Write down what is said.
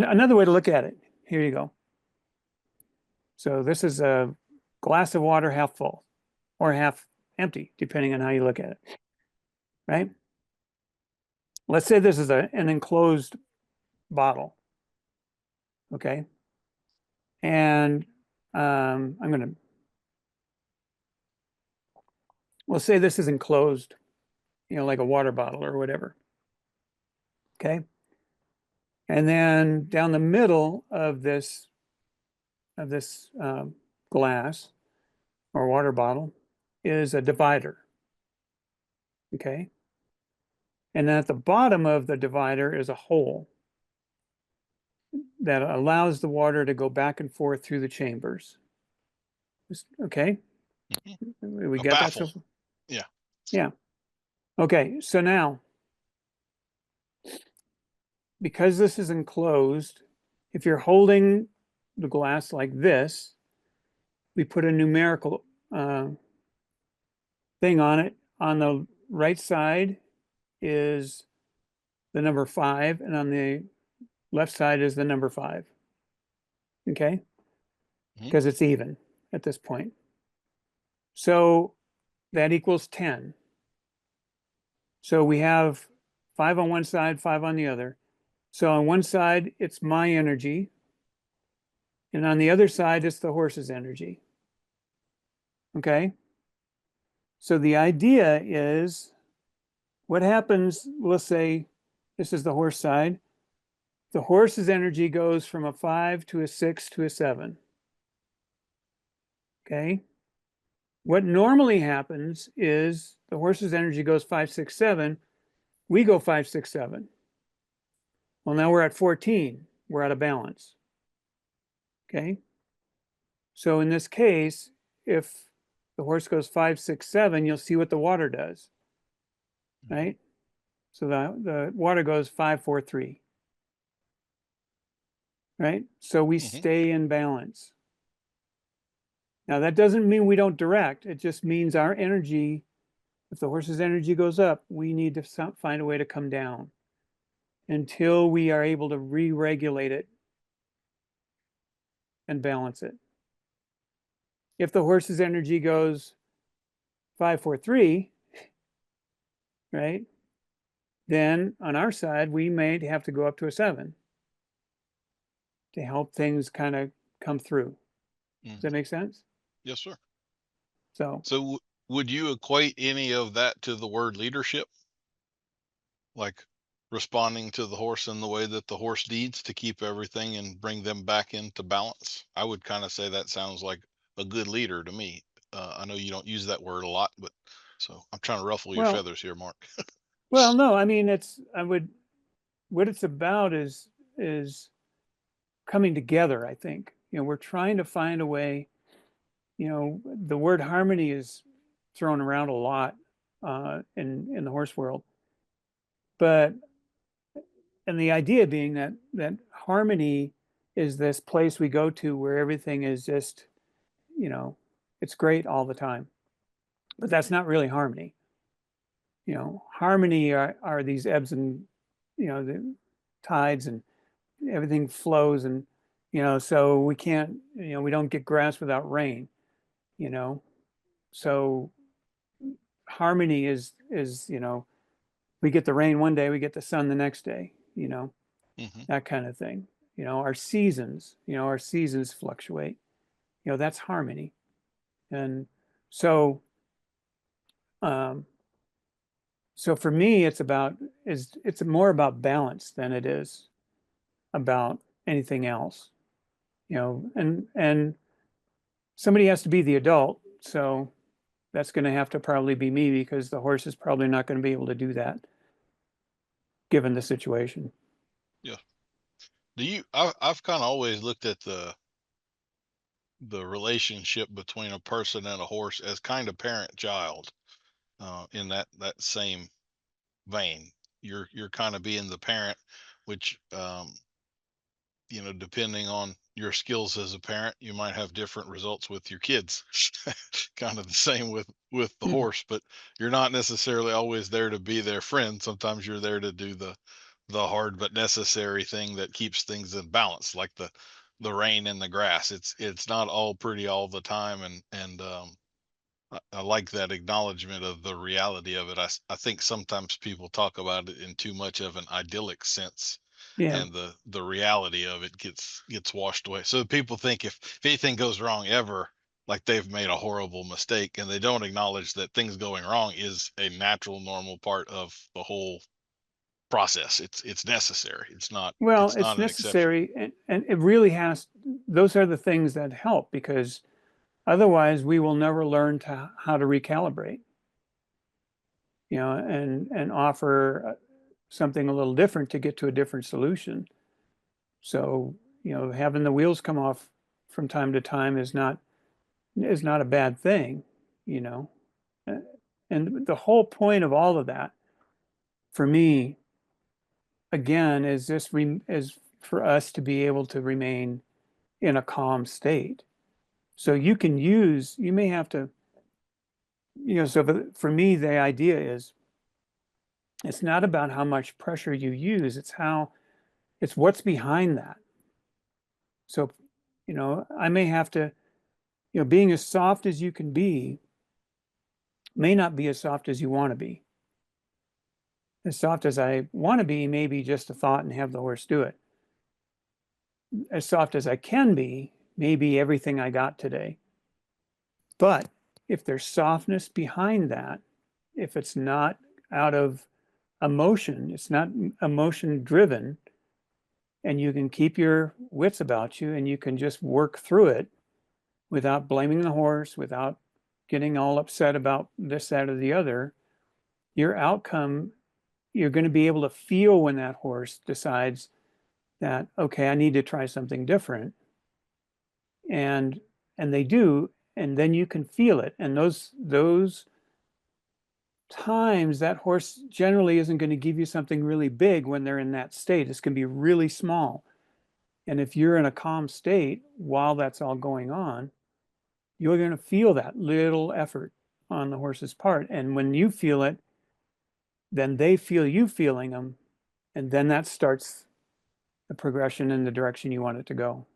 another way to look at it, here you go. So this is a glass of water half full or half empty, depending on how you look at it, right? Let's say this is an enclosed bottle, okay? And we'll say this is enclosed, like a water bottle or whatever, okay? And then down the middle of this glass or water bottle is a divider, okay? And then at the bottom of the divider is a hole that allows the water to go back and forth through the chambers. Okay, we A got that baffle. so far? Yeah. Yeah. Okay, so now, because this is enclosed, if you're holding the glass like this, we put a numerical thing on it. On the right side is the number 5, and on the left side is the number 5. Okay, because it's even at this point. So that equals 10. So we have 5 on one side, 5 on the other. So on one side, it's my energy. And on the other side, it's the horse's energy. Okay? So the idea is what happens, let's say this is the horse side. The horse's energy goes from a 5 to a 6 to a 7. Okay? What normally happens is the horse's energy goes 5, 6, 7. We go 5, 6, 7. Well, now we're at 14. We're out of balance. Okay. So in this case, if the horse goes 5, 6, 7, you'll see what the water does. Right? So the water goes 5, 4, 3. Right? So we stay in balance. Now that doesn't mean we don't direct. It just means our energy, if the horse's energy goes up, we need to find a way to come down until we are able to re-regulate it and balance it. If the horse's energy goes 5, 4, 3, right? Then on our side, we may have to go up to a 7 to help things kind of come through. Does that make sense? Yes, sir. So would you equate any of that to the word leadership? Like responding to the horse in the way that the horse needs to keep everything and bring them back into balance? I would kind of say that sounds like a good leader to me. I know you don't use that word a lot, but so I'm trying to ruffle your well, feathers here, Mark. no, I mean what it's about is coming together, I think. We're trying to find a way, the word harmony is thrown around a lot in the horse world. But and the idea being that harmony is this place we go to where everything is just, it's great all the time. But that's not really harmony. Harmony are these ebbs and, the tides, and everything flows, and, so we can't, we don't get grass without rain, so harmony is, we get the rain one day, we get the sun the next day, that kind of thing. Our seasons fluctuate, that's harmony. And so so for me, it's more about balance than it is about anything else, and somebody has to be the adult. So that's going to have to probably be me, because the horse is probably not going to be able to do that given the situation. Yeah. I've kind of always looked at the relationship between a person and a horse as kind of parent child, in that same vein. You're kind of being the parent, which, depending on your skills as a parent, you might have different results with your kids. Kind of the same with the Hmm. horse, but you're not necessarily always there to be their friend. Sometimes you're there to do the the hard but necessary thing that keeps things in balance, like the rain and the grass. It's not all pretty all the time, and I like that acknowledgement of the reality of it. I think sometimes people talk about it in too much of an idyllic sense, Yeah. and the reality of it gets washed away. So people think if anything goes wrong ever, like they've made a horrible mistake, and they don't acknowledge that things going wrong is a natural, normal part of the whole process. It's necessary. Well, It's it's not an exception. necessary, and it really has, those are the things that help, because otherwise we will never learn to how to recalibrate, and offer something a little different to get to a different solution. So, having the wheels come off from time to time is not a bad thing, you know. Uh, And the whole point of all of that for me, again, is for us to be able to remain in a calm state. So you may have to, so for me, the idea is it's not about how much pressure you use, it's what's behind that. So, I may have to, being as soft as you can be may not be as soft as you want to be. As soft as I want to be may be just a thought and have the horse do it. As soft as I can be may be everything I got today. But if there's softness behind that, if it's not out of emotion, it's not emotion driven, and you can keep your wits about you and you can just work through it without blaming the horse, without getting all upset about this, that, or the other, your outcome, you're going to be able to feel when that horse decides that, okay, I need to try something different. And they do, and then you can feel it. And those times that horse generally isn't going to give you something really big when they're in that state. It's going to be really small. And if you're in a calm state while that's all going on, you're going to feel that little effort on the horse's part. And when you feel it, then they feel you feeling them. And then that starts the progression in the direction you want it to go.